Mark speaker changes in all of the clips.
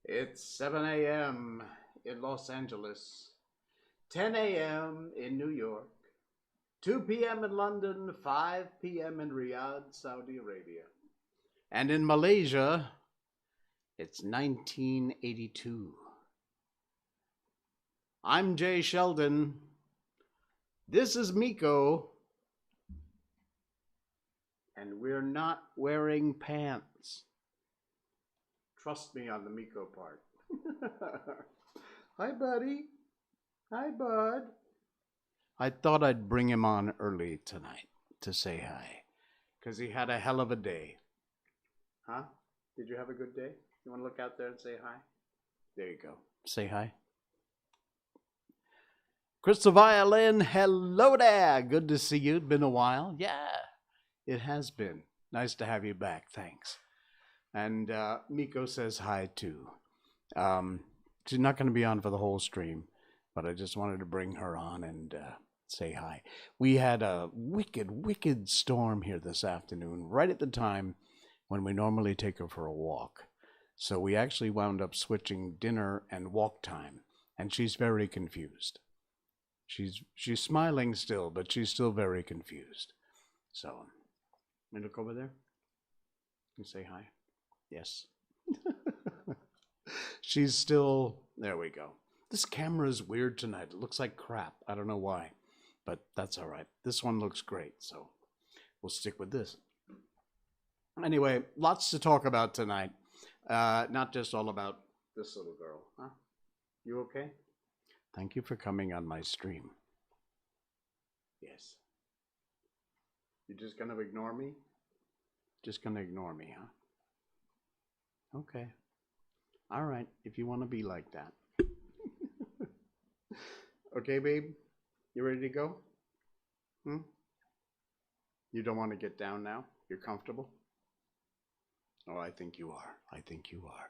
Speaker 1: It's 7 a.m. in Los Angeles, 10 a.m. in New York, 2 p.m. in London, 5 p.m. in Riyadh, Saudi Arabia. And in Malaysia, it's 1982. I'm Jay Sheldon. This is Miko. And we're not wearing pants. Trust me on the Miko part. Hi, buddy. Hi, bud. I thought I'd bring him on early tonight to say hi, because he had a hell of a day. Huh? Did you have a good day? You want to look out there and say hi? There you go. Say hi. Crystal Violin, hello there. Good to see you. It's been a while. Yeah, it has been. Nice to have you back. Thanks. And Miko says hi too. She's not going to be on for the whole stream, but I just wanted to bring her on and say hi. We had a wicked storm here this afternoon, right at the time when we normally take her for a walk. So we actually wound up switching dinner and walk time, and she's very confused. She's smiling still, but she's still very confused. So, let me look over there and say hi. Yes. She's still, there we go. This camera is weird tonight. It looks like crap. I don't know why, but that's all right. This one looks great, so we'll stick with this. Anyway, lots to talk about tonight. Not just all about this little girl. Huh? You okay? Thank you for coming on my stream. Yes. You're just going to ignore me? Just going to ignore me, huh? Okay. All right, if you want to be like that. Okay, babe? You ready to go? You don't want to get down now? You're comfortable? Oh, I think you are. I think you are.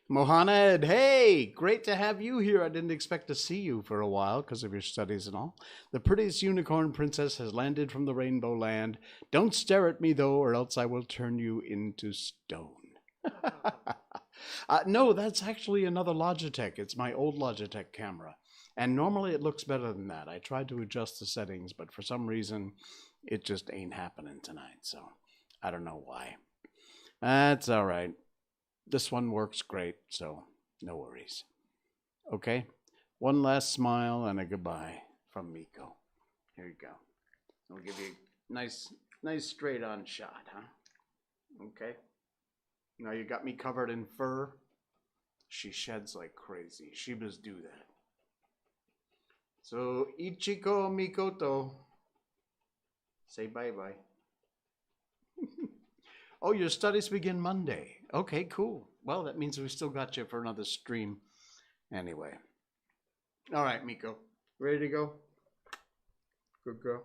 Speaker 1: Mohamed, hey, great to have you here. I didn't expect to see you for a while because of your studies and all. The prettiest unicorn princess has landed from the rainbow land. Don't stare at me, though, or else I will turn you into stone. No, that's actually another Logitech. It's my old Logitech camera. And normally it looks better than that. I tried to adjust the settings, but for some reason, it just ain't happening tonight. So I don't know why. That's all right. This one works great, so no worries. Okay? One last smile and a goodbye from Miko. Here you go. I'll give you a nice straight on shot, huh? Okay. Now you got me covered in fur. She sheds like crazy. Shibas do that. So, Ichiko Mikoto. Say bye-bye. Oh, your studies begin Monday. Okay, cool. Well, that means we still got you for another stream. Anyway. All right, Miko. Ready to go? Good girl.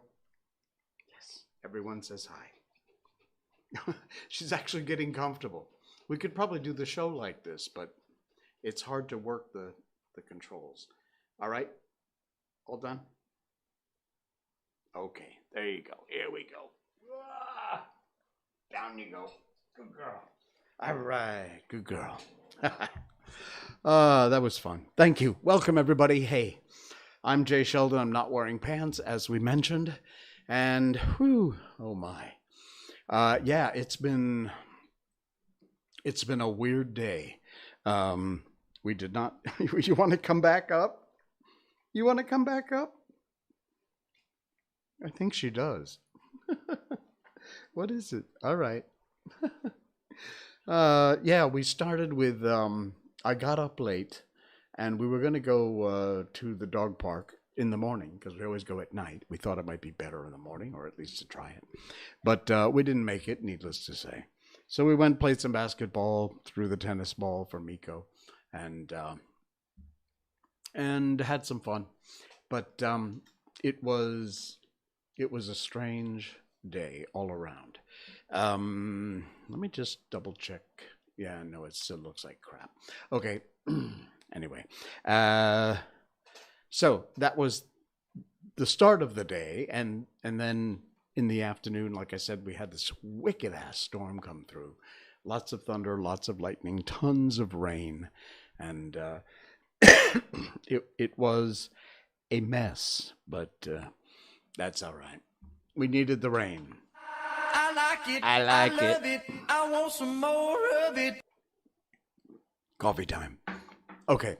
Speaker 1: Yes. Everyone says hi. She's actually getting comfortable. We could probably do the show like this, but it's hard to work the controls. All right? All done? Okay, there you go. Here we go. Down you go. Good girl. All right, good girl. That was fun. Thank you. Welcome, everybody. Hey, I'm Jay Sheldon. I'm not wearing pants, as we mentioned. And, whew, oh my. Yeah, it's been a weird day. We did not... You want to come back up? You want to come back up? I think she does. What is it? All right. Yeah, we started with, I got up late and we were going to go to the dog park in the morning because we always go at night. We thought it might be better in the morning, or at least to try it. But we didn't make it, needless to say. So we went, played some basketball, threw the tennis ball for Miko, and had some fun. But it was a strange day all around. Let me just double check. Yeah, no, it still looks like crap. Okay. Anyway, so that was the start of the day, and then in the afternoon, like I said, we had this wicked ass storm come through. Lots of thunder, lots of lightning, tons of rain, and it was a mess, but that's all right. We needed the rain.
Speaker 2: I like it.
Speaker 1: I like
Speaker 2: I love it. I want some more of it.
Speaker 1: Coffee time. Okay.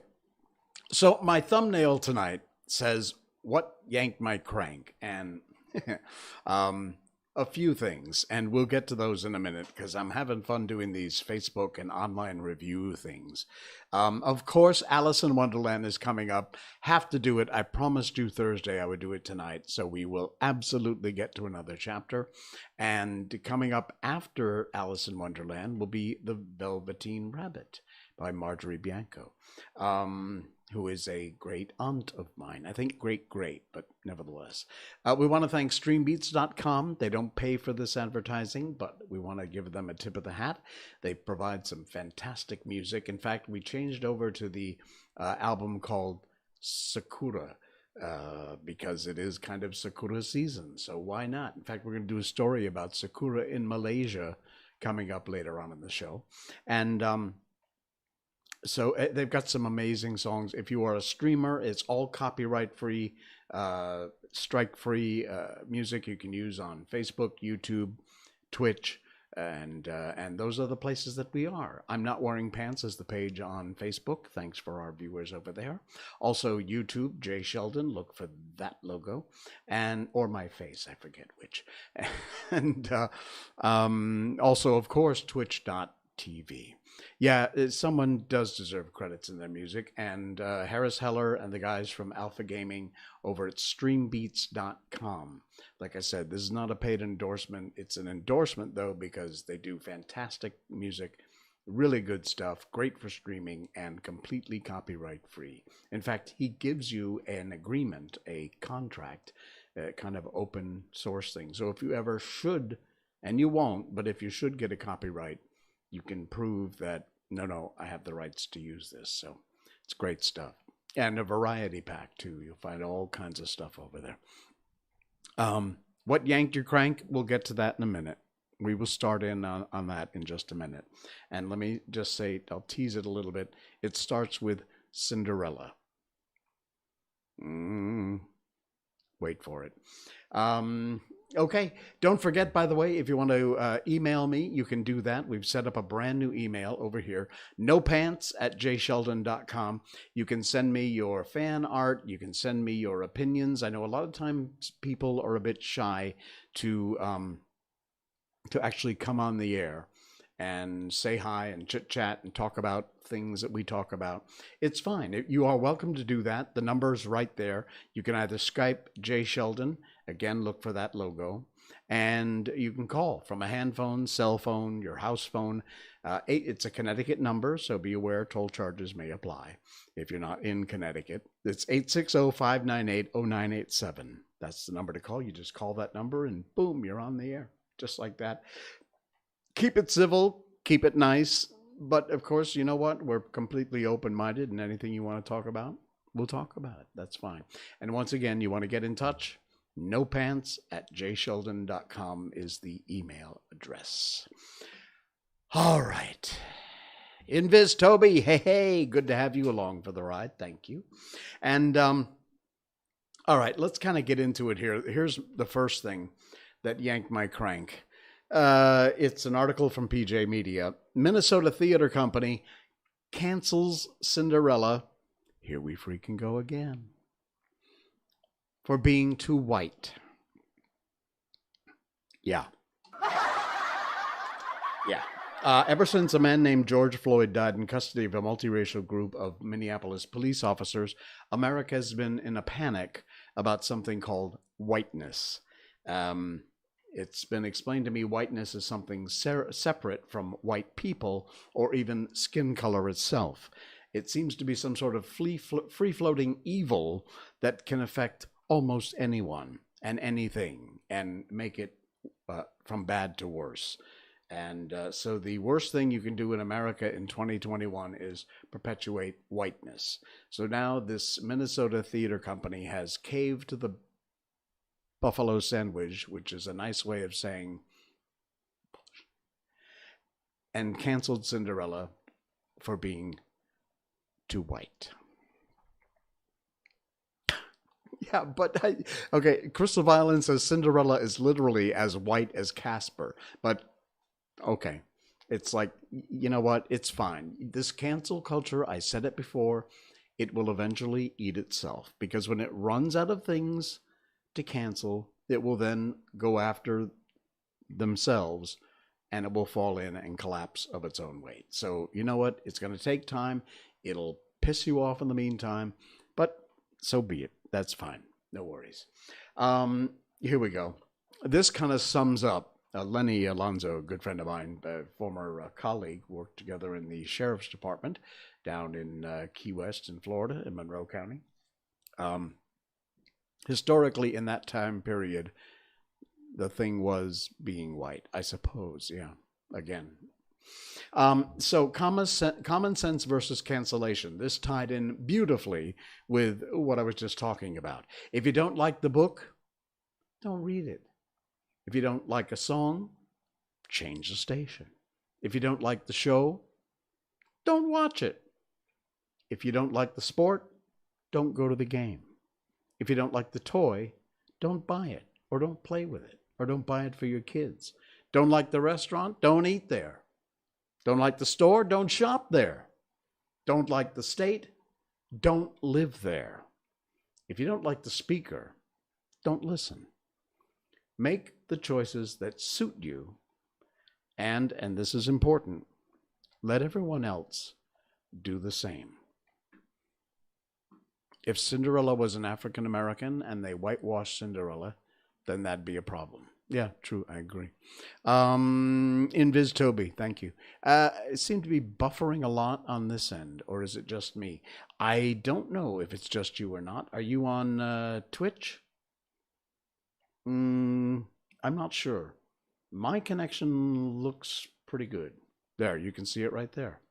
Speaker 1: So my thumbnail tonight says, "What yanked my crank?" And a few things, and we'll get to those in a minute because I'm having fun doing these Facebook and online review things. Of course, Alice in Wonderland is coming up. Have to do it. I promised you Thursday I would do it tonight, so we will absolutely get to another chapter. And coming up after Alice in Wonderland will be The Velveteen Rabbit by Marjorie Bianco, who is a great aunt of mine. I think great, but nevertheless. We want to thank StreamBeats.com. They don't pay for this advertising, but we want to give them a tip of the hat. They provide some fantastic music. In fact, we changed over to the album called Sakura, because it is kind of Sakura season, so why not? In fact, we're going to do a story about Sakura in Malaysia coming up later on in the show. And so they've got some amazing songs. If you are a streamer, it's all copyright-free, strike-free music you can use on Facebook, YouTube, Twitch, and those are the places that we are. I'm Not Wearing Pants is the page on Facebook. Thanks for our viewers over there. Also YouTube, Jay Sheldon. Look for that logo, or my face. I forget which. And also, of course, Twitch.tv. Yeah, someone does deserve credits in their music, and Harris Heller and the guys from Alpha Gaming over at StreamBeats.com. Like I said, this is not a paid endorsement. It's an endorsement, though, because they do fantastic music, really good stuff, great for streaming, and completely copyright-free. In fact, he gives you an agreement, a contract, kind of open source thing. So if you ever should, and you won't, but if you should get a copyright, you can prove that, no, I have the rights to use this. So it's great stuff. And a variety pack, too. You'll find all kinds of stuff over there. What yanked your crank? We'll get to that in a minute. We will start in on that in just a minute. And let me just say, I'll tease it a little bit. It starts with Cinderella. Wait for it. Okay. Don't forget, by the way, if you want to email me, you can do that. We've set up a brand new email over here, nopants@jsheldon.com. You can send me your fan art. You can send me your opinions. I know a lot of times people are a bit shy to actually come on the air and say hi and chit chat and talk about things that we talk about. It's fine. You are welcome to do that. The number's right there. You can either Skype J Sheldon. Again, look for that logo. And you can call from a hand phone, cell phone, your house phone. It's a Connecticut number, so be aware toll charges may apply if you're not in Connecticut. It's 860-598-0987. That's the number to call. You just call that number and boom, you're on the air. Just like that. Keep it civil, keep it nice, but of course, you know what? We're completely open-minded, and anything you want to talk about, we'll talk about it. That's fine. And once again, you want to get in touch, nopants@jsheldon.com is the email address. All right. Invis Toby, hey, good to have you along for the ride. Thank you. And all right, let's kind of get into it here. Here's the first thing that yanked my crank. It's an article from PJ Media. Minnesota Theater Company cancels Cinderella. Here we freaking go again. For being too white. Yeah. Yeah. Ever since a man named George Floyd died in custody of a multiracial group of Minneapolis police officers, America has been in a panic about something called whiteness. It's been explained to me whiteness is something separate from white people or even skin color itself. It seems to be some sort of free-floating evil that can affect almost anyone and anything and make it from bad to worse. And so the worst thing you can do in America in 2021 is perpetuate whiteness. So now this Minnesota theater company has caved to the buffalo sandwich, which is a nice way of saying, and canceled Cinderella for being too white. Yeah, but okay, Crystal Violin says Cinderella is literally as white as Casper, but okay, it's like, you know what, it's fine. This cancel culture, I said it before, it will eventually eat itself, because when it runs out of things to cancel, it will then go after themselves and it will fall in and collapse of its own weight. So you know what? It's going to take time. It'll piss you off in the meantime, but so be it. That's fine. No worries. Here we go. This kind of sums up Lenny Alonzo, a good friend of mine, a former colleague, worked together in the sheriff's department down in Key West in Florida, in Monroe County. Historically, in that time period, the thing was being white, I suppose. Yeah, again. So common sense versus cancellation. This tied in beautifully with what I was just talking about. If you don't like the book, don't read it. If you don't like a song, change the station. If you don't like the show, don't watch it. If you don't like the sport, don't go to the game. If you don't like the toy, don't buy it, or don't play with it, or don't buy it for your kids. Don't like the restaurant? Don't eat there. Don't like the store? Don't shop there. Don't like the state? Don't live there. If you don't like the speaker, don't listen. Make the choices that suit you, and this is important, let everyone else do the same. If Cinderella was an African American and they whitewashed Cinderella, then that'd be a problem. Yeah, true. I agree. Invis Toby, thank you. It seemed to be buffering a lot on this end, or is it just me? I don't know if it's just you or not. Are you on Twitch? I'm not sure. My connection looks pretty good. There, you can see it right there.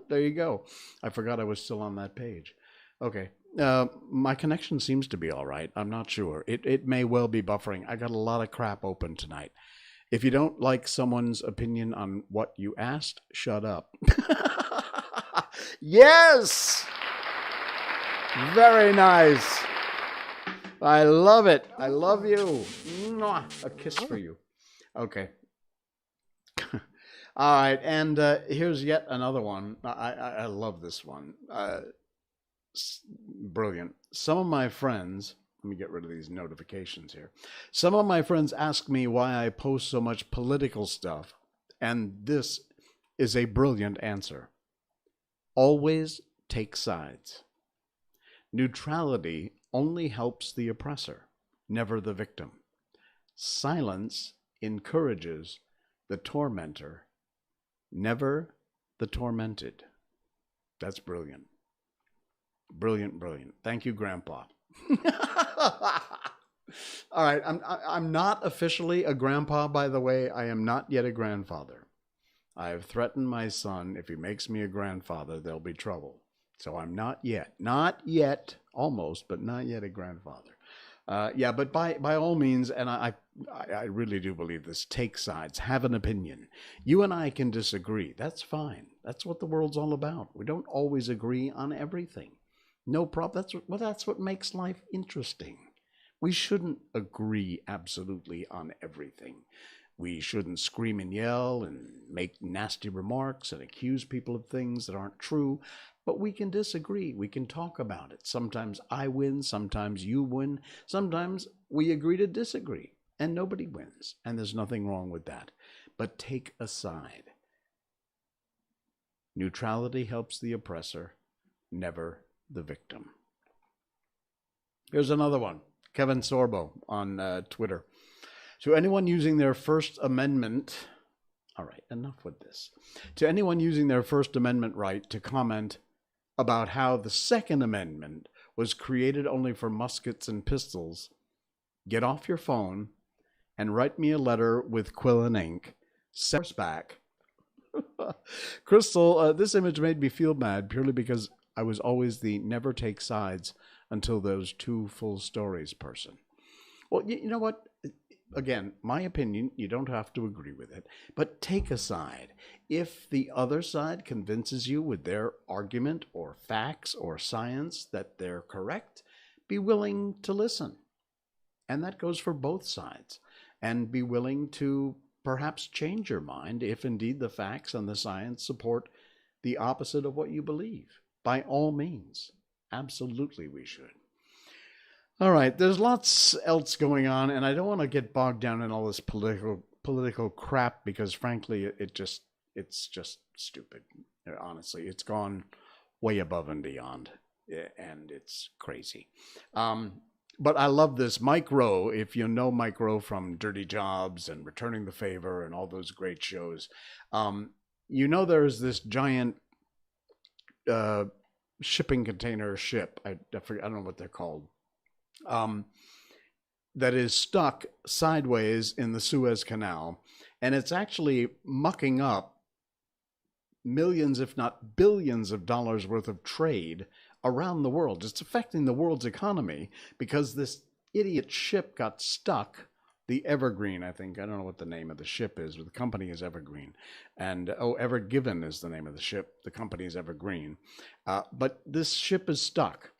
Speaker 1: There you go. I forgot I was still on that page. Okay. My connection seems to be all right. I'm not sure. It may well be buffering. I got a lot of crap open tonight. If you don't like someone's opinion on what you asked, shut up. Yes! Very nice. I love it. I love you. Mwah. A kiss for you. Okay. All right, and here's yet another one. I love this one. Brilliant. Some of my friends, let me get rid of these notifications here. Some of my friends ask me why I post so much political stuff, and this is a brilliant answer. Always take sides. Neutrality only helps the oppressor, never the victim. Silence encourages the tormentor, never the tormented. That's brilliant. Brilliant, brilliant. Thank you, Grandpa. All right, I'm not officially a grandpa, by the way. I am not yet a grandfather. I have threatened my son, if he makes me a grandfather, there'll be trouble. So I'm not yet. Not yet, almost, but not yet a grandfather. Yeah, but by all means, and I really do believe this, take sides, have an opinion. You and I can disagree. That's fine. That's what the world's all about. We don't always agree on everything. No problem. That's what makes life interesting. We shouldn't agree absolutely on everything. We shouldn't scream and yell and make nasty remarks and accuse people of things that aren't true. But we can disagree. We can talk about it. Sometimes I win. Sometimes you win. Sometimes we agree to disagree. And nobody wins. And there's nothing wrong with that. But take a side. Neutrality helps the oppressor, never the victim. Here's another one. Kevin Sorbo on Twitter. To anyone using their First Amendment, all right, enough with this. To anyone using their First Amendment right to comment about how the Second Amendment was created only for muskets and pistols, get off your phone and write me a letter with quill and ink. Send us back. Crystal, this image made me feel bad purely because I was always the never take sides until those two full stories person. Well, you know what? Again, my opinion, you don't have to agree with it, but take a side. If the other side convinces you with their argument or facts or science that they're correct, be willing to listen. And that goes for both sides. And be willing to perhaps change your mind if indeed the facts and the science support the opposite of what you believe. By all means, absolutely we should. All right, there's lots else going on, and I don't want to get bogged down in all this political crap because, frankly, it's just stupid. Honestly, it's gone way above and beyond, and it's crazy. But I love this. Mike Rowe, if you know Mike Rowe from Dirty Jobs and Returning the Favor and all those great shows, you know there's this giant shipping container ship. I don't know what they're called. That is stuck sideways in the Suez Canal, and it's actually mucking up millions, if not billions of dollars worth of trade around the world. It's affecting the world's economy because this idiot ship got stuck. The Evergreen, I think. I don't know what the name of the ship is, but the company is Evergreen. And, Evergiven is the name of the ship. The company is Evergreen. But this ship is stuck.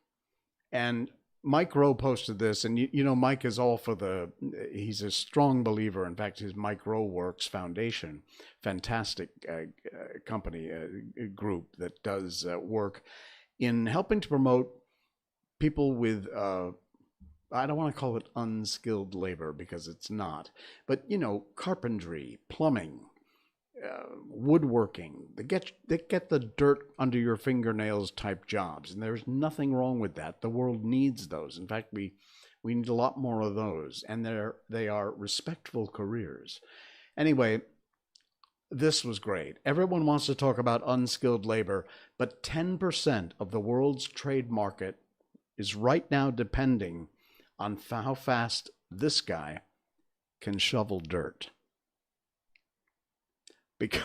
Speaker 1: And Mike Rowe posted this, and you know Mike is all for he's a strong believer. In fact, his Mike Rowe Works Foundation, fantastic company, group that does work in helping to promote people with, I don't want to call it unskilled labor because it's not, but, you know, carpentry, plumbing, woodworking, they get the dirt under your fingernails type jobs, and there's nothing wrong with that. The world needs those. In fact, we need a lot more of those, and they are respectful careers. Anyway, this was great. Everyone wants to talk about unskilled labor, but 10% of the world's trade market is right now depending on how fast this guy can shovel dirt. Because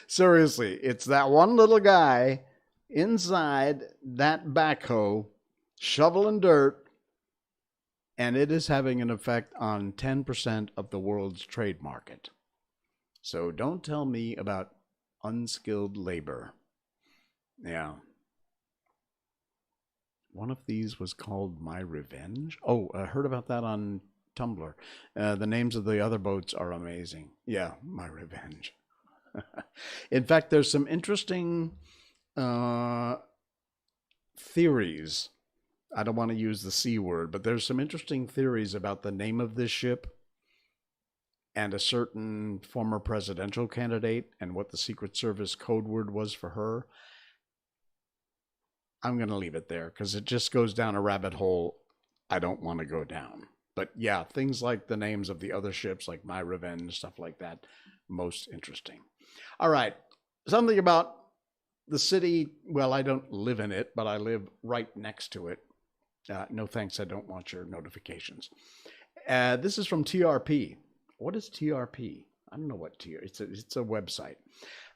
Speaker 1: seriously, it's that one little guy inside that backhoe shoveling dirt, and it is having an effect on 10% of the world's trade market. So don't tell me about unskilled labor. Yeah. One of these was called My Revenge. Oh, I heard about that on Tumblr. The names of the other boats are amazing. Yeah, My Revenge. In fact, there's some interesting theories. I don't want to use the C word, but there's some interesting theories about the name of this ship and a certain former presidential candidate and what the Secret Service code word was for her. I'm going to leave it there because it just goes down a rabbit hole I don't want to go down. But yeah, things like the names of the other ships, like My Revenge, stuff like that, most interesting. All right, something about the city. Well, I don't live in it, but I live right next to it. No thanks, I don't want your notifications. This is from TRP. What is TRP? I don't know what TRP is. It's a website.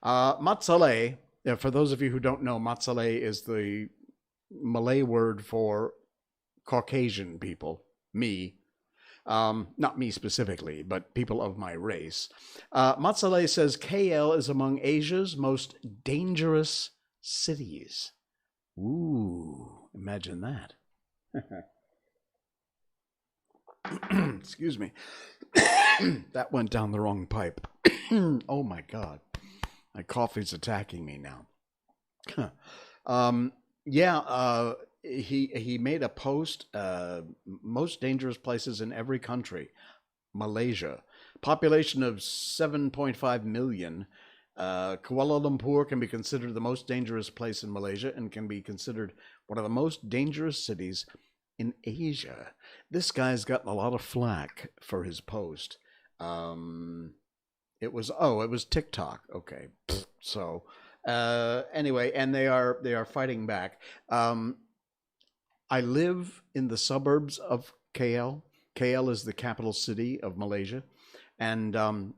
Speaker 1: Matsale. Yeah, for those of you who don't know, Matsale is the Malay word for Caucasian people, me. Not me specifically, but people of my race. Matsale says KL is among Asia's most dangerous cities. Ooh, imagine that. Excuse me. That went down the wrong pipe. Oh my God. My coffee's attacking me now. He made a post, most dangerous places in every country. Malaysia, population of 7.5 million. Kuala Lumpur can be considered the most dangerous place in Malaysia and can be considered one of the most dangerous cities in Asia. This guy's gotten a lot of flack for his post. It was TikTok. Okay. So, anyway, and they are fighting back. I live in the suburbs of KL. KL is the capital city of Malaysia. And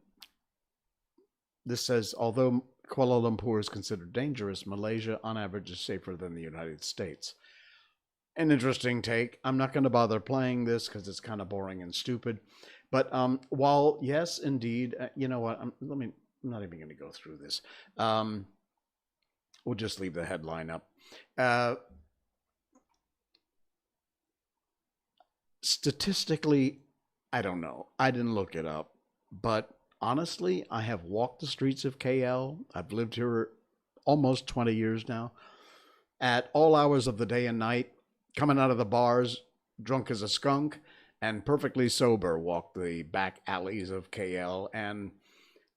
Speaker 1: this says, although Kuala Lumpur is considered dangerous, Malaysia on average is safer than the United States. An interesting take. I'm not going to bother playing this because it's kind of boring and stupid. But while, yes, indeed, you know what? I'm not even going to go through this. We'll just leave the headline up. Statistically, I don't know. I didn't look it up. But honestly, I have walked the streets of KL. I've lived here almost 20 years now. At all hours of the day and night, coming out of the bars, drunk as a skunk, and perfectly sober, walk the back alleys of KL. And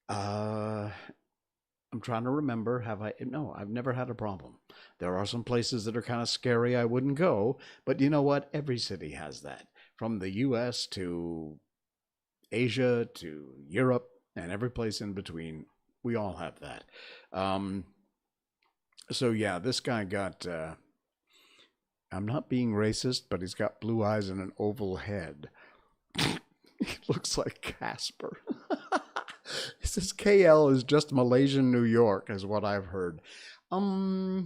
Speaker 1: I'm trying to remember, no, I've never had a problem. There are some places that are kind of scary I wouldn't go, but you know what? Every city has that. From the US to Asia to Europe and every place in between, we all have that. So yeah, this guy got, I'm not being racist, but he's got blue eyes and an oval head. He looks like Casper. He says KL is just Malaysian New York, is what I've heard. I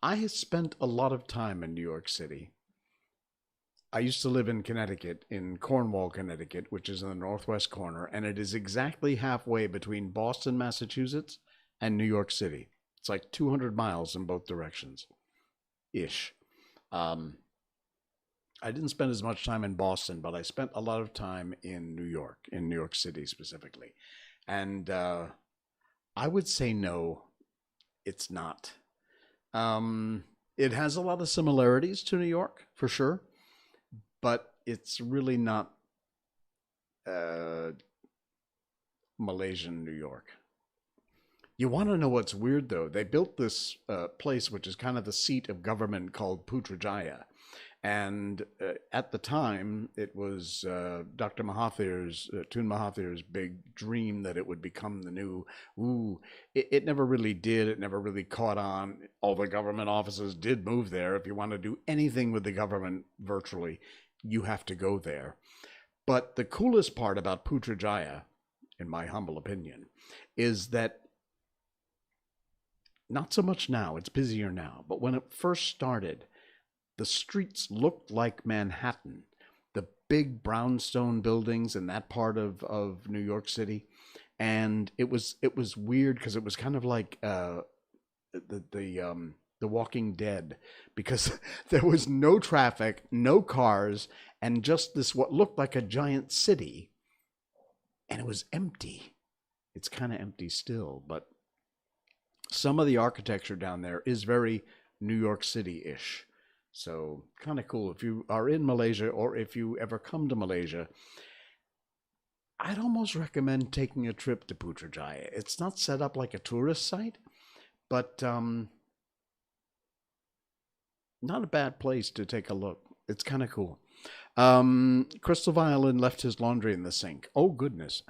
Speaker 1: have spent a lot of time in New York City. I used to live in Connecticut, in Cornwall, Connecticut, which is in the northwest corner, and it is exactly halfway between Boston, Massachusetts, and New York City. It's like 200 miles in both directions, ish. I didn't spend as much time in Boston, but I spent a lot of time in New York City specifically. And I would say no, it's not. It has a lot of similarities to New York, for sure, but it's really not Malaysian New York. You want to know what's weird, though? They built this place, which is kind of the seat of government, called Putrajaya. And at the time, it was Dr. Mahathir's, Tun Mahathir's big dream that it would become the new, it never really did. It never really caught on. All the government offices did move there. If you want to do anything with the government virtually, you have to go there. But the coolest part about Putrajaya, in my humble opinion, is that not so much now, it's busier now, but when it first started, the streets looked like Manhattan. The big brownstone buildings in that part of New York City. and it was weird because it was kind of like the Walking Dead, because there was no traffic, no cars, and just this what looked like a giant city, and it was empty. It's kind of empty still, but some of the architecture down there is very New York City-ish. So kind of cool. If you are in Malaysia, or if you ever come to Malaysia, I'd almost recommend taking a trip to Putrajaya. It's not set up like a tourist site, but not a bad place to take a look. It's kind of cool. Crystal Violin left his laundry in the sink. Oh, goodness.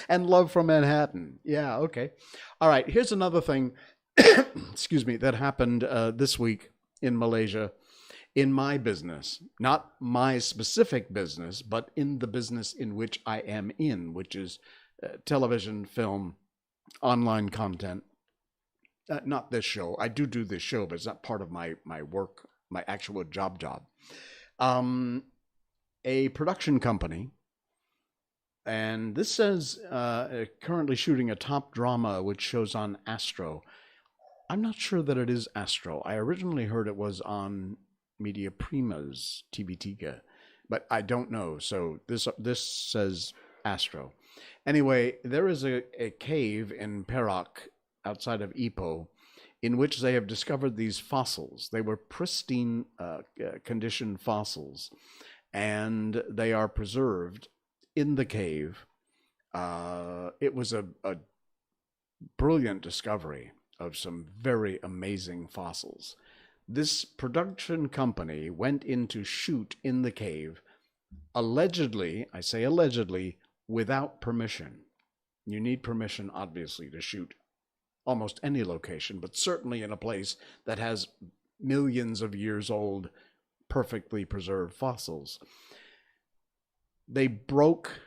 Speaker 1: And love from Manhattan. Yeah, okay. All right, here's another thing, excuse me, that happened this week in Malaysia in my business. Not my specific business, but in the business in which I am in, which is television, film, online content. Not this show. I do this show, but it's not part of my work, my actual job. A production company, and this says currently shooting a top drama which shows on Astro. I'm not sure that it is Astro. I originally heard it was on Media Prima's TV Tiga, but I don't know. So this says Astro. Anyway, there is a cave in Perak outside of Ipoh in which they have discovered these fossils. They were pristine condition fossils, and they are preserved in the cave. It was a brilliant discovery of some very amazing fossils. This production company went in to shoot in the cave, allegedly, I say allegedly, without permission. You need permission, obviously, to shoot almost any location, but certainly in a place that has millions of years old, perfectly preserved fossils. They broke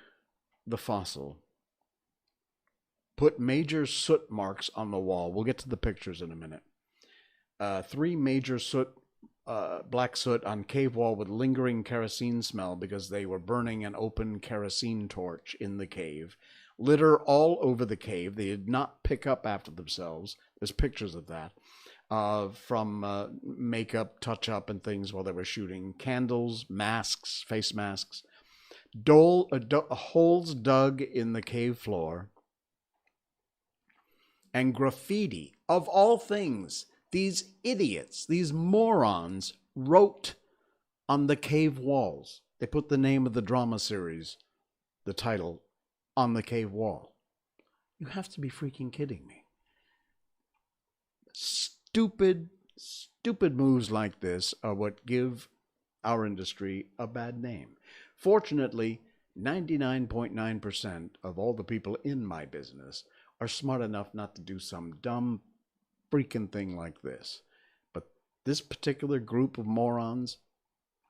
Speaker 1: the fossil, put major soot marks on the wall. We'll get to the pictures in a minute. 3 major soot, black soot on cave wall with lingering kerosene smell because they were burning an open kerosene torch in the cave. Litter all over the cave. They did not pick up after themselves. There's pictures of that. From makeup, touch-up, and things while they were shooting. Candles, masks, face masks. Holes dug in the cave floor. And graffiti. Of all things, these idiots, these morons, wrote on the cave walls. They put the name of the drama series, the title, on the cave wall. You have to be freaking kidding me. Stupid moves like this are what give our industry a bad name. Fortunately, 99.9% of all the people in my business are smart enough not to do some dumb freaking thing like this. But this particular group of morons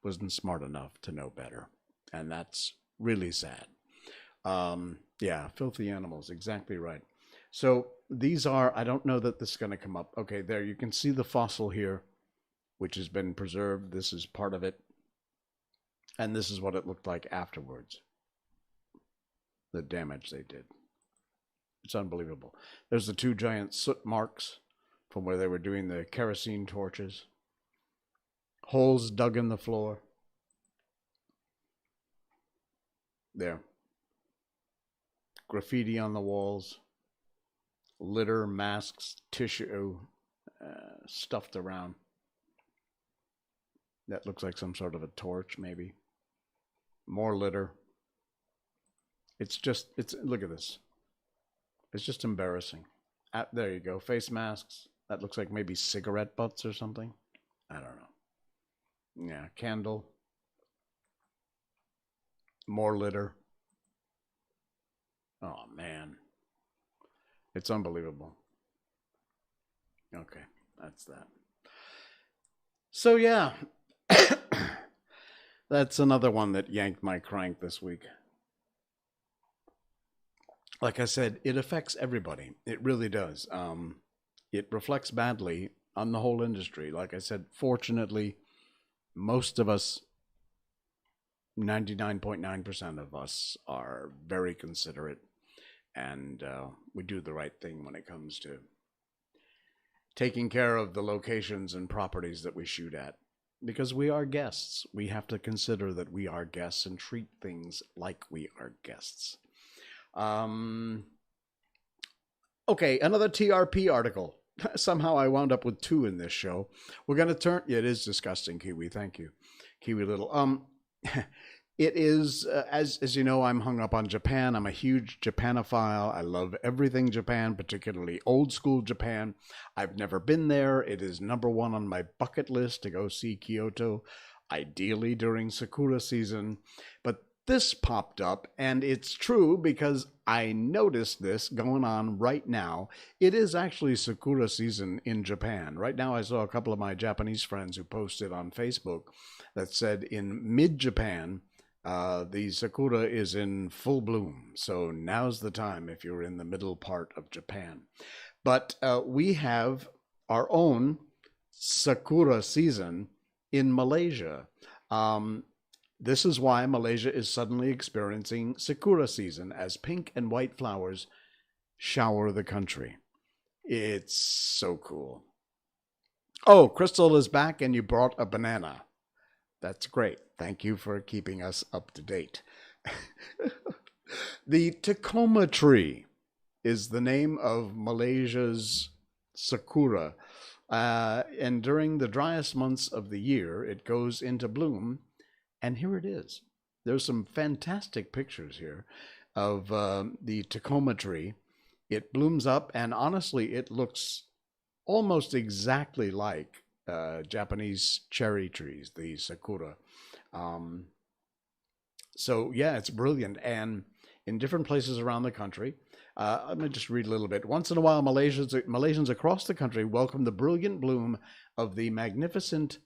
Speaker 1: wasn't smart enough to know better. And that's really sad. Yeah, filthy animals, exactly right. So these are, I don't know that this is going to come up. Okay, there, you can see the fossil here, which has been preserved. This is part of it. And this is what it looked like afterwards. The damage they did. It's unbelievable. There's the 2 giant soot marks from where they were doing the kerosene torches. Holes dug in the floor. There. Graffiti on the walls. Litter, masks, tissue, stuffed around. That looks like some sort of a torch, maybe. More litter. Look at this. It's just embarrassing. There you go. Face masks. That looks like maybe cigarette butts or something. I don't know. Yeah, candle. More litter. Oh, man. It's unbelievable. Okay, that's that. So, yeah. That's another one that yanked my crank this week. Like I said, it affects everybody. It really does. It reflects badly on the whole industry. Like I said, fortunately, most of us, 99.9% of us, are very considerate. And we do the right thing when it comes to taking care of the locations and properties that we shoot at. Because we are guests. We have to consider that we are guests and treat things like we are guests. Okay, another TRP article. Somehow I wound up with 2 in this show. We're going to turn... Yeah, it is disgusting, Kiwi. Thank you. Kiwi Little. It is, as you know, I'm hung up on Japan. I'm a huge Japanophile. I love everything Japan, particularly old school Japan. I've never been there. It is number 1 on my bucket list to go see Kyoto, ideally during Sakura season. But this popped up, and it's true because I noticed this going on right now. It is actually Sakura season in Japan. Right now I saw a couple of my Japanese friends who posted on Facebook that said in mid-Japan, the Sakura is in full bloom. So now's the time if you're in the middle part of Japan. But we have our own Sakura season in Malaysia. This is why Malaysia is suddenly experiencing Sakura season as pink and white flowers shower the country. It's so cool. Oh, Crystal is back and you brought a banana. That's great. Thank you for keeping us up to date. The Tacoma tree is the name of Malaysia's Sakura. And during the driest months of the year, it goes into bloom. And here it is. There's some fantastic pictures here of the Tacoma tree. It blooms up, and honestly, it looks almost exactly like Japanese cherry trees, the Sakura. So, yeah, it's brilliant. And in different places around the country, let me just read a little bit. Once in a while, Malaysians across the country welcome the brilliant bloom of the magnificent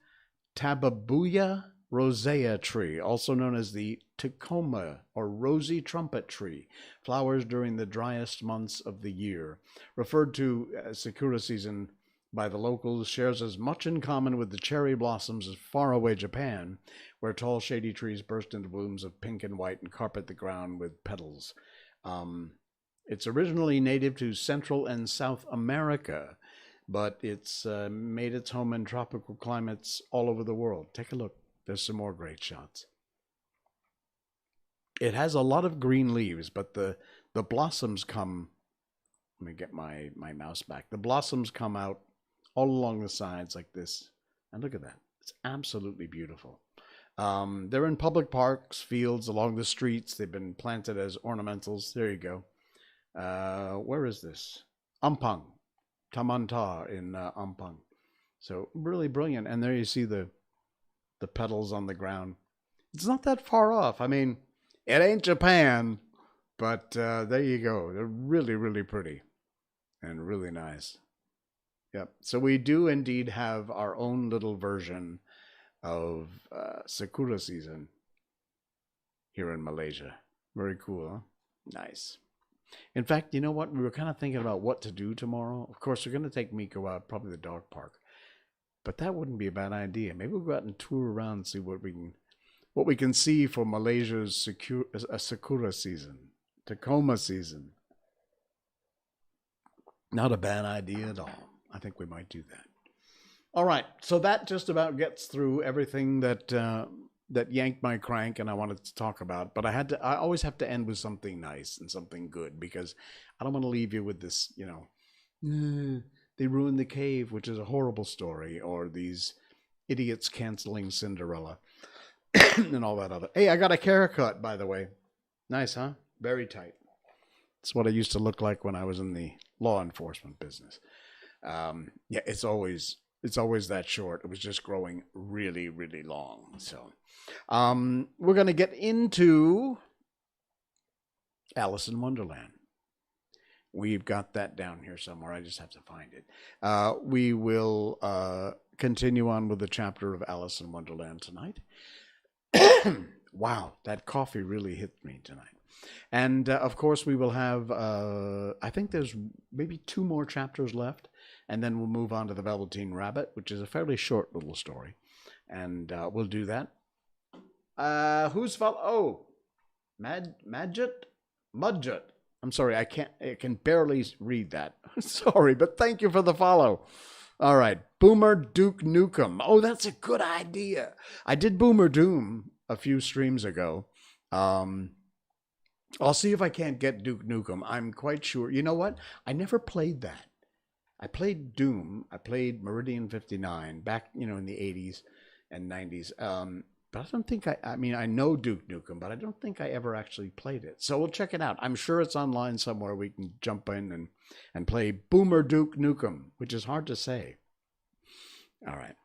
Speaker 1: Tababuya rosea tree, also known as the Tacoma or rosy trumpet tree, flowers during the driest months of the year. Referred to as Sakura season by the locals, shares as much in common with the cherry blossoms of faraway Japan, where tall shady trees burst into blooms of pink and white and carpet the ground with petals. It's originally native to Central and South America, but it's made its home in tropical climates all over the world. Take a look. There's some more great shots. It has a lot of green leaves, but the blossoms come... Let me get my mouse back. The blossoms come out all along the sides like this. And look at that. It's absolutely beautiful. They're in public parks, fields, along the streets. They've been planted as ornamentals. There you go. Where is this? Ampang. Tamanta in Ampang. So really brilliant. And there you see the petals on the ground. It's not that far off. I mean, it ain't Japan, but there you go. They're really, really pretty and really nice. Yep. So we do indeed have our own little version of Sakura season here in Malaysia. Very cool, huh? Nice. In fact, you know what? We were kind of thinking about what to do tomorrow. Of course, we're going to take Miko out, probably the dog park. But that wouldn't be a bad idea. Maybe we'll go out and tour around and see what we can see for Malaysia's Sakura season, Tacoma season. Not a bad idea at all. I think we might do that. All right, so that just about gets through everything that yanked my crank and I wanted to talk about. But I always have to end with something nice and something good, because I don't want to leave you with this, they ruined the cave, which is a horrible story, or these idiots canceling Cinderella and all that other. Hey, I got a haircut, by the way. Nice, huh? Very tight. It's what I used to look like when I was in the law enforcement business. Yeah, it's always that short. It was just growing really, really long. So we're going to get into Alice in Wonderland. We've got that down here somewhere. I just have to find it. We will continue on with the chapter of Alice in Wonderland tonight. Wow, that coffee really hit me tonight. And, of course, we will have, I think there's maybe 2 more chapters left. And then we'll move on to the Velveteen Rabbit, which is a fairly short little story. And we'll do that. Who's follow? Oh, Mudjut. I'm sorry, I can barely read that. Sorry, but thank you for the follow. All right, Boomer Duke Nukem. Oh, that's a good idea. I did Boomer Doom a few streams ago. I'll see if I can't get Duke Nukem. I'm quite sure. You know what? I never played that. I played Doom. I played Meridian 59 back, in the 80s and 90s. But I don't think I mean, I know Duke Nukem, but I don't think I ever actually played it. So we'll check it out. I'm sure it's online somewhere. We can jump in and play Boomer Duke Nukem, which is hard to say. All right.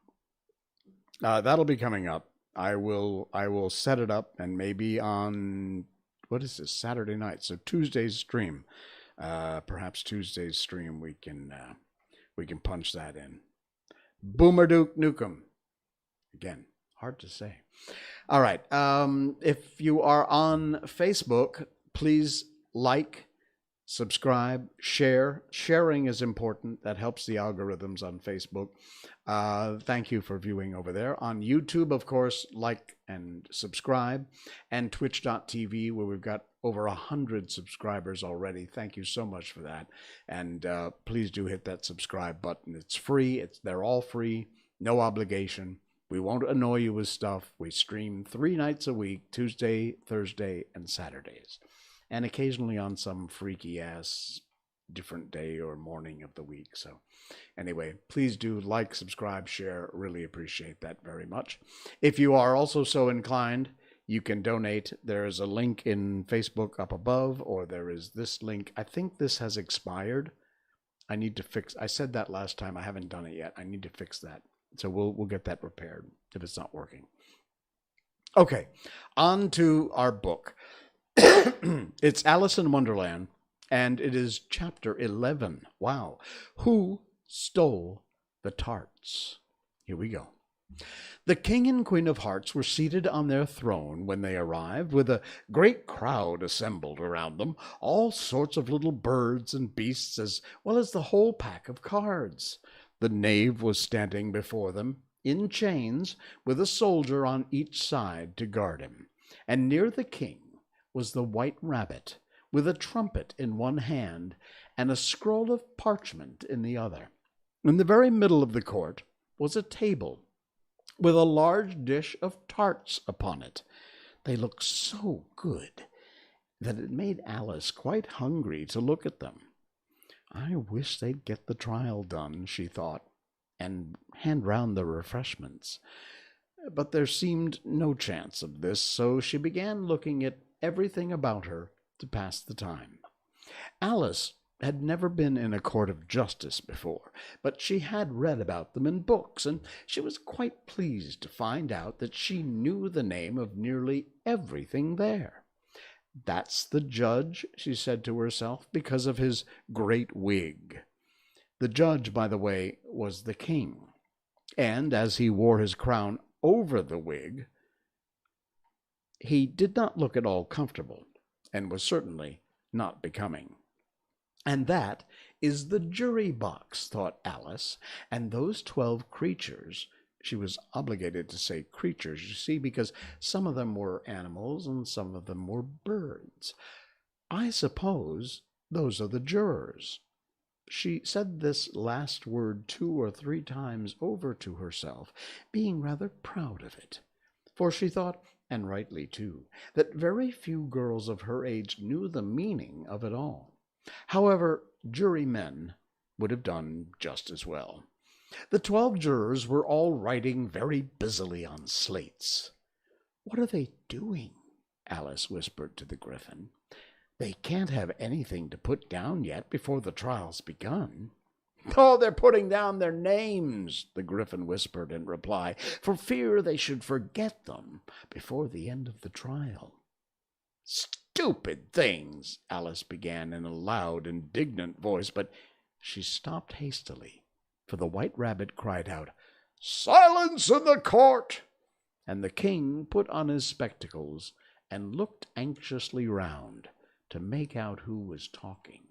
Speaker 1: That'll be coming up. I will set it up, and maybe on, what is this, Saturday night? So Tuesday's stream, perhaps Tuesday's stream, we can punch that in. Boomer Duke Nukem. Again, hard to say. All right. If you are on Facebook, please like, subscribe, share. Sharing is important. That helps the algorithms on Facebook. Thank you for viewing over there. On YouTube, of course, like and subscribe. And twitch.tv, where we've got over 100 subscribers already. Thank you so much for that. And please do hit that subscribe button. It's free. They're all free. No obligation. We won't annoy you with stuff. We stream 3 nights a week, Tuesday, Thursday, and Saturdays. And occasionally on some freaky-ass different day or morning of the week. So anyway, please do like, subscribe, share. Really appreciate that very much. If you are also so inclined, you can donate. There is a link in Facebook up above, or there is this link. I think this has expired. I said that last time. I haven't done it yet. I need to fix that. So we'll get that repaired if it's not working. Okay, on to our book. It's Alice in Wonderland, and it is chapter 11. Wow. Who stole the tarts? Here we go. The king and queen of hearts were seated on their throne when they arrived, with a great crowd assembled around them, all sorts of little birds and beasts, as well as the whole pack of cards. The knave was standing before them, in chains, with a soldier on each side to guard him. And near the king was the white rabbit, with a trumpet in one hand and a scroll of parchment in the other. In the very middle of the court was a table, with a large dish of tarts upon it. They looked so good that it made Alice quite hungry to look at them. I wish they'd get the trial done, she thought, and hand round the refreshments. But there seemed no chance of this, so she began looking at everything about her to pass the time. Alice had never been in a court of justice before, but she had read about them in books, and she was quite pleased to find out that she knew the name of nearly everything there. That's the judge, she said to herself, because of his great wig. The judge, by the way, was the king, and as he wore his crown over the wig, he did not look at all comfortable, and was certainly not becoming. And that is the jury box, thought Alice, and those 12 creatures. She was obligated to say creatures, you see, because some of them were animals and some of them were birds. I suppose those are the jurors. She said this last word 2 or 3 times over to herself, being rather proud of it. For she thought, and rightly too, that very few girls of her age knew the meaning of it all. However, jurymen would have done just as well. The 12 jurors were all writing very busily on slates. "What are they doing?" Alice whispered to the Griffin. "They can't have anything to put down yet before the trial's begun." "Oh, they're putting down their names," the Griffin whispered in reply, "for fear they should forget them before the end of the trial." "Stupid things," Alice began in a loud, indignant voice, but she stopped hastily, for the white rabbit cried out, "Silence in the court!" And the king put on his spectacles and looked anxiously round to make out who was talking.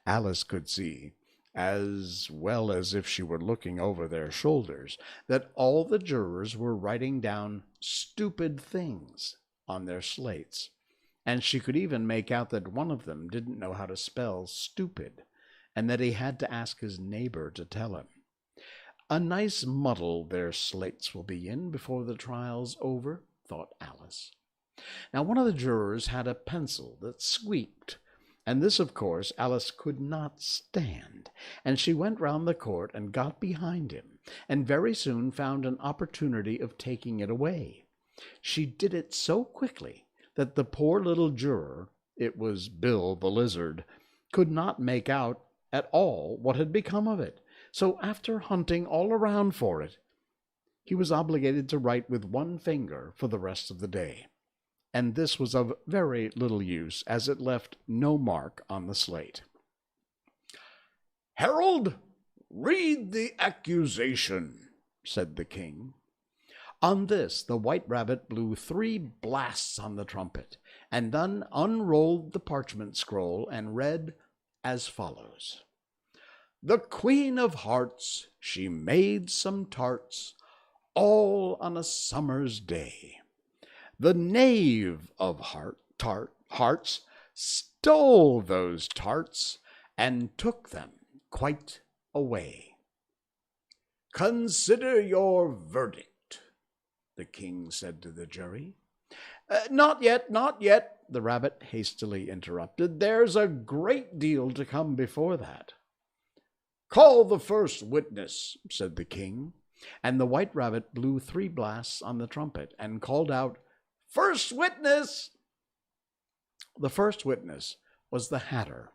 Speaker 1: Alice could see, as well as if she were looking over their shoulders, that all the jurors were writing down stupid things on their slates, and she could even make out that one of them didn't know how to spell stupid, and that he had to ask his neighbor to tell him. A nice muddle their slates will be in before the trial's over, thought Alice. Now one of the jurors had a pencil that squeaked, and this, of course, Alice could not stand, and she went round the court and got behind him, and very soon found an opportunity of taking it away. She did it so quickly that the poor little juror, it was Bill the Lizard, could not make out at all what had become of it. So after hunting all around for it, he was obligated to write with one finger for the rest of the day. And this was of very little use, as it left no mark on the slate. "Herald, read the accusation," said the king. On this, the White Rabbit blew 3 blasts on the trumpet, and then unrolled the parchment scroll and read as follows. "The Queen of Hearts, she made some tarts, all on a summer's day. The Knave of Hearts stole those tarts and took them quite away. Consider your verdict," the king said to the jury. Not yet, not yet," the rabbit hastily interrupted. "There's a great deal to come before that." "Call the first witness," said the king, and the White Rabbit blew 3 blasts on the trumpet and called out, "First witness!" The first witness was the Hatter.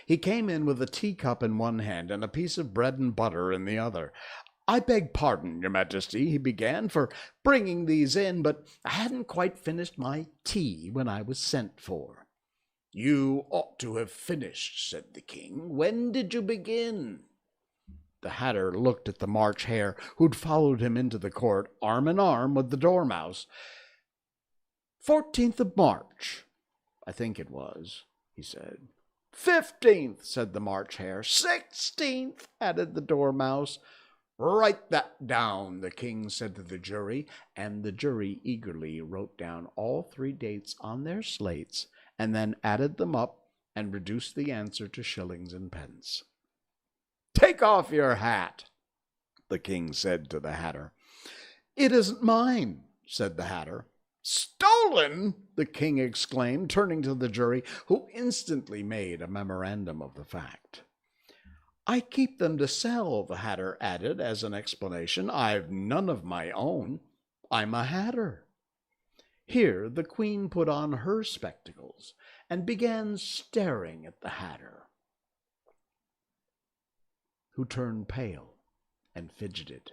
Speaker 1: He came in with a teacup in one hand and a piece of bread and butter in the other. "I beg pardon, Your Majesty," he began, "for bringing these in, but I hadn't quite finished my tea when I was sent for." "You ought to have finished," said the king. "When did you begin?" The Hatter looked at the March Hare, who'd followed him into the court, arm in arm with the Dormouse. 14th of March, I think it was, he said. 15th, said the March Hare. 16th, added the Dormouse. "Write that down," the king said to the jury, and the jury eagerly wrote down all 3 dates on their slates, and then added them up and reduced the answer to shillings and pence. "Take off your hat," the king said to the Hatter. "It isn't mine," said the Hatter. "Stolen!" the king exclaimed, turning to the jury, who instantly made a memorandum of the fact. "I keep them to sell," the Hatter added as an explanation. "I've none of my own. I'm a Hatter." Here the queen put on her spectacles and began staring at the Hatter, who turned pale and fidgeted.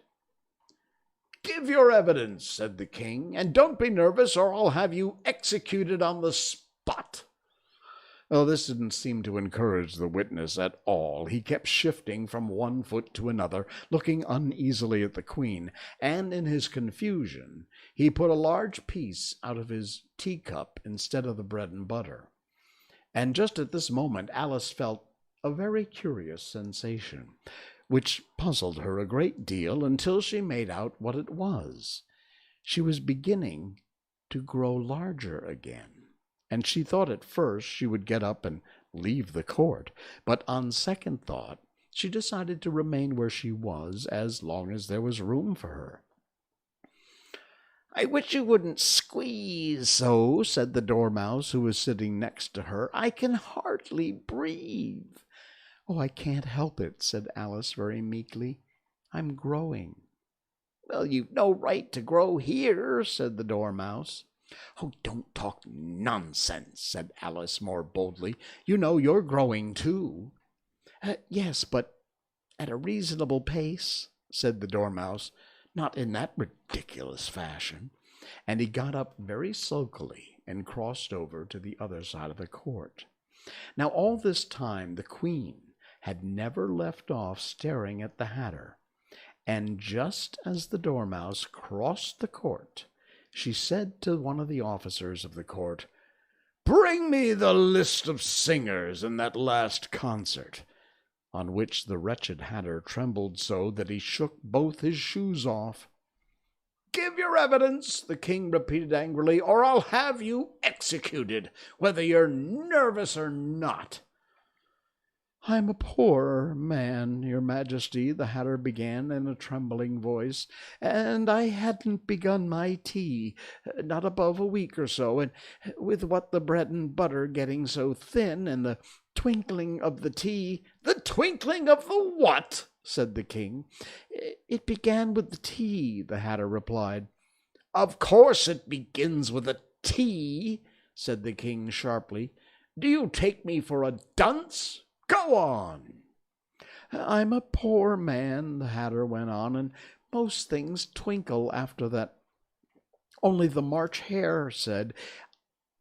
Speaker 1: "Give your evidence," said the king, "and don't be nervous or I'll have you executed on the spot." Oh, this didn't seem to encourage the witness at all. He kept shifting from one foot to another, looking uneasily at the queen, and in his confusion he put a large piece out of his teacup instead of the bread and butter. And just at this moment Alice felt a very curious sensation, which puzzled her a great deal until she made out what it was. She was beginning to grow larger again, and she thought at first she would get up and leave the court, but on second thought she decided to remain where she was as long as there was room for her. "I wish you wouldn't squeeze so," said the Dormouse, who was sitting next to her. "I can hardly breathe." "Oh, I can't help it," said Alice very meekly. "I'm growing." "Well, you've no right to grow here," said the Dormouse. "Oh, don't talk nonsense," said Alice more boldly. "You know you're growing too." "Yes, but at a reasonable pace," said the Dormouse, "not in that ridiculous fashion." And he got up very sulkily and crossed over to the other side of the court. Now all this time the queen had never left off staring at the Hatter, and just as the Dormouse crossed the court, she said to one of the officers of the court, "Bring me the list of singers in that last concert," on which the wretched Hatter trembled so that he shook both his shoes off. Give your evidence, the king repeated angrily, or I'll have you executed, whether you're nervous or not. I'm a poor man, your majesty, the hatter began in a trembling voice, and I hadn't begun my tea, not above a week or so, and with what the bread and butter getting so thin, and the twinkling of the tea— The twinkling of the what? Said the king. It began with the tea, the hatter replied. Of course it begins with a tea, said the king sharply. Do you take me for a dunce? Go on. I'm a poor man, the hatter went on, and most things twinkle after that. Only the March hare said—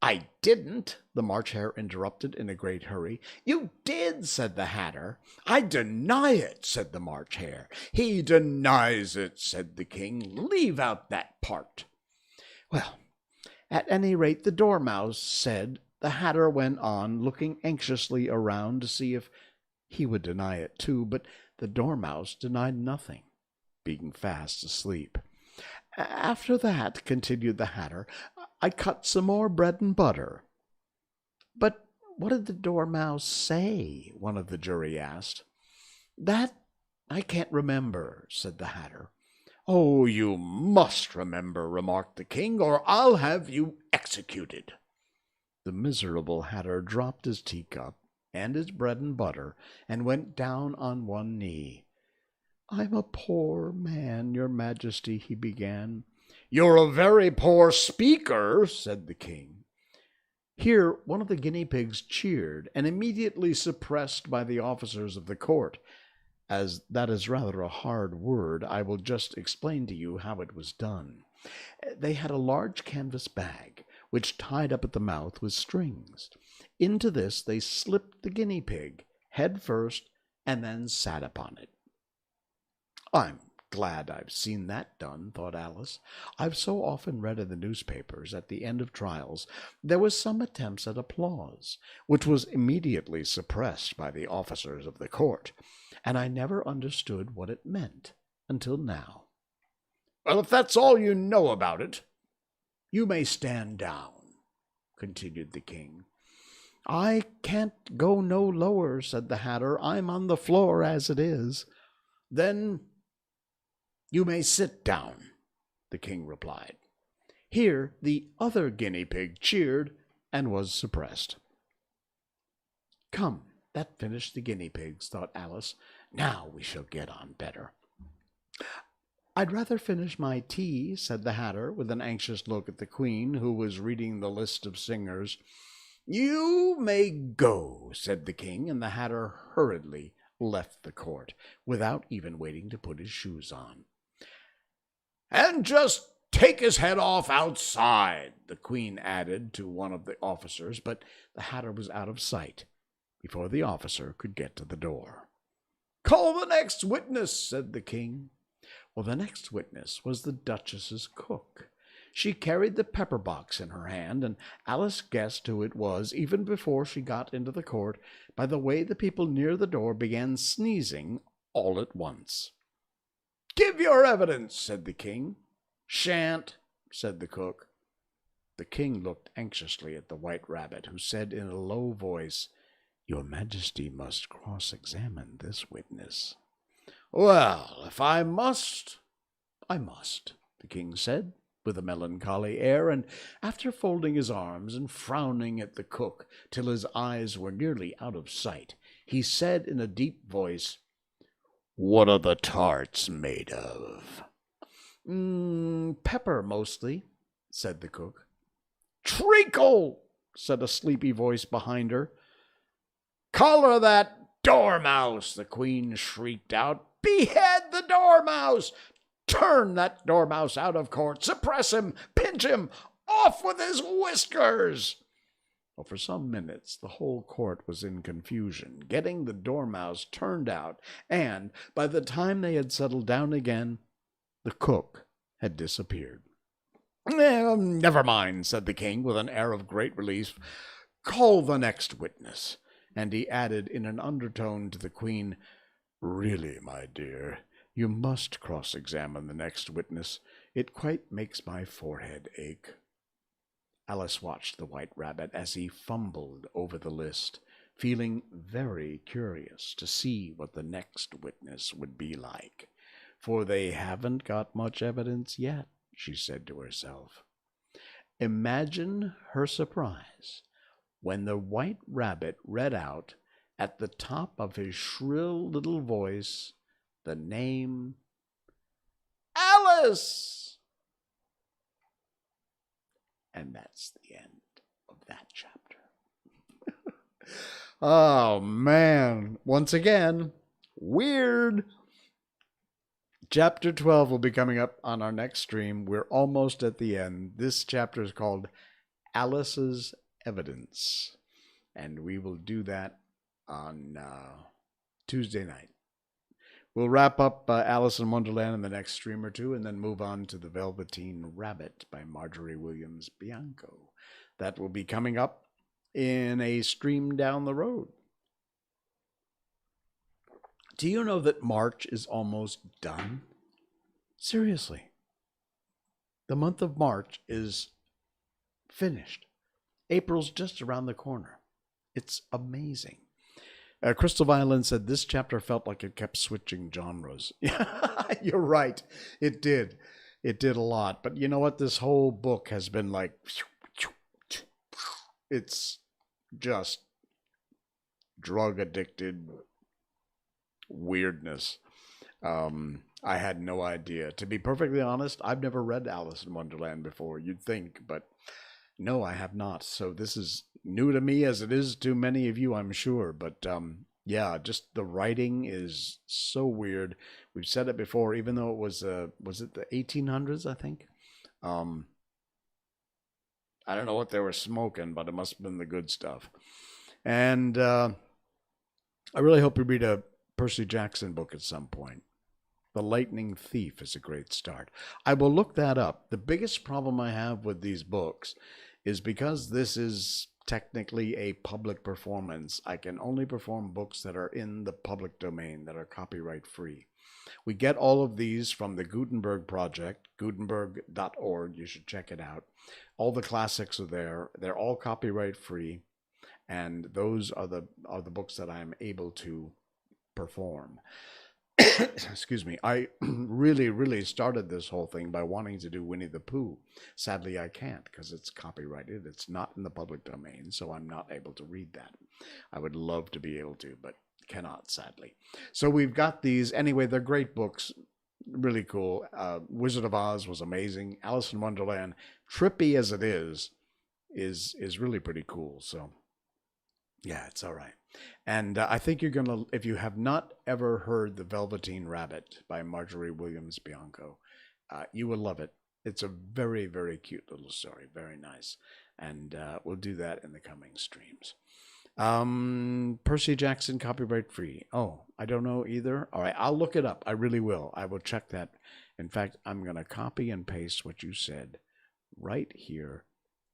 Speaker 1: I didn't, the March hare interrupted in a great hurry. You did, said the hatter. I deny it, said the March hare. He denies it, said the king. Leave out that part. Well, at any rate, the dormouse said— The hatter went on, looking anxiously around to see if he would deny it too, but the dormouse denied nothing, being fast asleep. After that, continued the hatter, I cut some more bread and butter. But what did the dormouse say? One of the jury asked. That I can't remember, said the hatter. Oh, you must remember, remarked the king, or I'll have you executed. The miserable hatter dropped his teacup and his bread and butter and went down on one knee. I'm a poor man, your majesty, he began. You're a very poor speaker, said the king. Here one of the guinea pigs cheered, and immediately suppressed by the officers of the court. As that is rather a hard word, I will just explain to you how it was done. They had a large canvas bag, which tied up at the mouth with strings. Into this they slipped the guinea pig, head first, and then sat upon it. I'm glad I've seen that done, thought Alice. I've so often read in the newspapers at the end of trials there was some attempts at applause, which was immediately suppressed by the officers of the court, and I never understood what it meant until now. Well, if that's all you know about it, you may stand down, continued the king. I can't go no lower, said the hatter. I'm on the floor as it is. Then you may sit down, the king replied. Here the other guinea pig cheered and was suppressed. Come, that finished the guinea pigs, thought Alice. Now we shall get on better. I'd rather finish my tea, said the hatter, with an anxious look at the queen, who was reading the list of singers. You may go, said the king, and the hatter hurriedly left the court, without even waiting to put his shoes on. And just take his head off outside, the queen added to one of the officers, but the hatter was out of sight before the officer could get to the door. Call the next witness, said the king. Well, the next witness was the duchess's cook. She carried the pepper box in her hand, and Alice guessed who it was even before she got into the court by the way the people near the door began sneezing all at once. Give your evidence, said the king. Shan't, said the cook. The king looked anxiously at the white rabbit, who said in a low voice, Your Majesty must cross-examine this witness. Well, if I must, I must, the king said, with a melancholy air, and after folding his arms and frowning at the cook till his eyes were nearly out of sight, he said in a deep voice, What are the tarts made of? Pepper, mostly, said the cook. Treacle, said a sleepy voice behind her. Collar that dormouse, the queen shrieked out. Behead the dormouse! Turn that dormouse out of court! Suppress him! Pinch him! Off with his whiskers! Well, for some minutes the whole court was in confusion, getting the dormouse turned out, and by the time they had settled down again, the cook had disappeared. Never mind, said the king with an air of great relief. Call the next witness. And he added in an undertone to the queen, Really, my dear, you must cross-examine the next witness. It quite makes my forehead ache. Alice watched the white rabbit as he fumbled over the list, feeling very curious to see what the next witness would be like. For they haven't got much evidence yet, she said to herself. Imagine her surprise when the white rabbit read out at the top of his shrill little voice the name Alice! And that's the end of that chapter. Oh, man. Once again, weird. Chapter 12 will be coming up on our next stream. We're almost at the end. This chapter is called Alice's Evidence. And we will do that on Tuesday night. We'll wrap up Alice in Wonderland in the next stream or two and then move on to The Velveteen Rabbit by Marjorie Williams Bianco. That will be coming up in a stream down the road. Do you know that March is almost done? Seriously. The month of March is finished. April's just around the corner. It's amazing. Crystal Violin said this chapter felt like it kept switching genres. You're right. It did. It did a lot. But you know what? This whole book has been like, it's just drug addicted weirdness. I had no idea. To be perfectly honest, I've never read Alice in Wonderland before, you'd think, but no, I have not. So this is new to me as it is to many of you, I'm sure. But yeah, just the writing is so weird. We've said it before, even though it was it the 1800s, I think? I don't know what they were smoking, but it must have been the good stuff. And I really hope you read a Percy Jackson book at some point. The Lightning Thief is a great start. I will look that up. The biggest problem I have with these books is because this is technically a public performance, I can only perform books that are in the public domain, that are copyright free. We get all of these from the Gutenberg Project, gutenberg.org. You should check it out. All the classics are there. They're all copyright free, and those are the books that I'm able to perform. Excuse me. I really started this whole thing by wanting to do Winnie the Pooh. Sadly, I can't because it's copyrighted. It's not in the public domain, so I'm not able to read that. I would love to be able to, but cannot, sadly. So we've got these. Anyway, they're great books. Really cool. Wizard of Oz was amazing. Alice in Wonderland, trippy as it is really pretty cool. So yeah, it's all right. And I think you're going to, if you have not ever heard The Velveteen Rabbit by Marjorie Williams Bianco, you will love it. It's a very, very cute little story. Very nice. And we'll do that in the coming streams. Percy Jackson, copyright free. Oh, I don't know either. All right, I'll look it up. I really will. I will check that. In fact, I'm going to copy and paste what you said right here.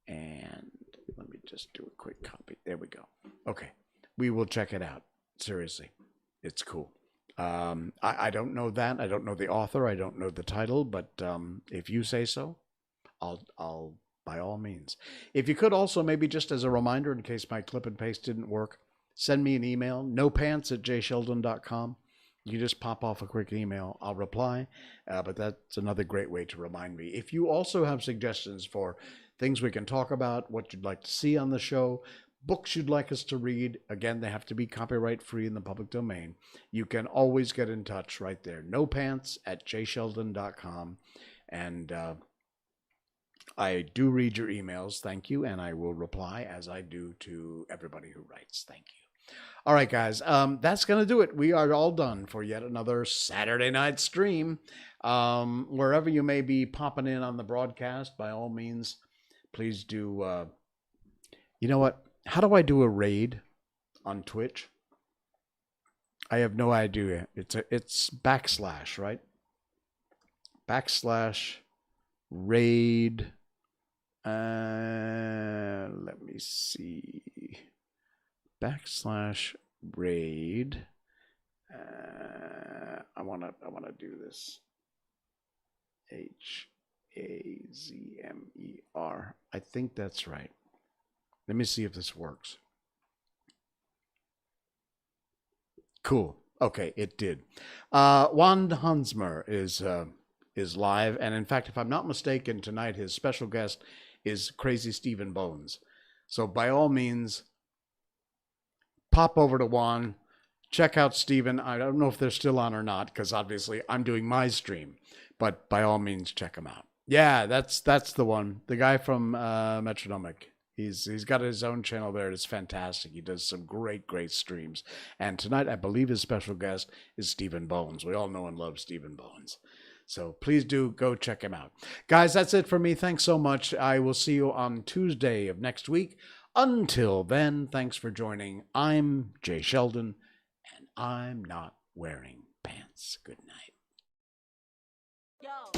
Speaker 1: And let me just do a quick copy. There we go. Okay. We will check it out. Seriously. It's cool. I don't know that. I don't know the author. I don't know the title. But if you say so, I'll by all means. If you could also, maybe just as a reminder, in case my clip and paste didn't work, send me an email, nopants@jsheldon.com. You just pop off a quick email. I'll reply. But that's another great way to remind me. If you also have suggestions for things we can talk about, what you'd like to see on the show, books you'd like us to read, again, they have to be copyright free in the public domain. You can always get in touch right there. nopants@jsheldon.com. And I do read your emails. Thank you. And I will reply as I do to everybody who writes. Thank you. All right, guys. That's going to do it. We are all done for yet another Saturday night stream. Wherever you may be popping in on the broadcast, by all means, please do. You know what? How do I do a raid on Twitch? I have no idea. It's backslash, right? /raid. Let me see. /raid. I wanna do this. Azmer. I think that's right. Let me see if this works. Cool. Okay, it did. Juan Hansmer is live, and in fact, if I'm not mistaken, tonight his special guest is Crazy Stephen Bones. So by all means, pop over to Juan, check out Stephen. I don't know if they're still on or not, because obviously I'm doing my stream, but by all means, check him out. Yeah, that's the one. The guy from Metronomic. He's got his own channel there. It's fantastic. He does some great streams. And tonight, I believe his special guest is Stephen Bones. We all know and love Stephen Bones. So please do go check him out. Guys, that's it for me. Thanks so much. I will see you on Tuesday of next week. Until then, thanks for joining. I'm Jay Sheldon, and I'm not wearing pants. Good night.
Speaker 3: Yo.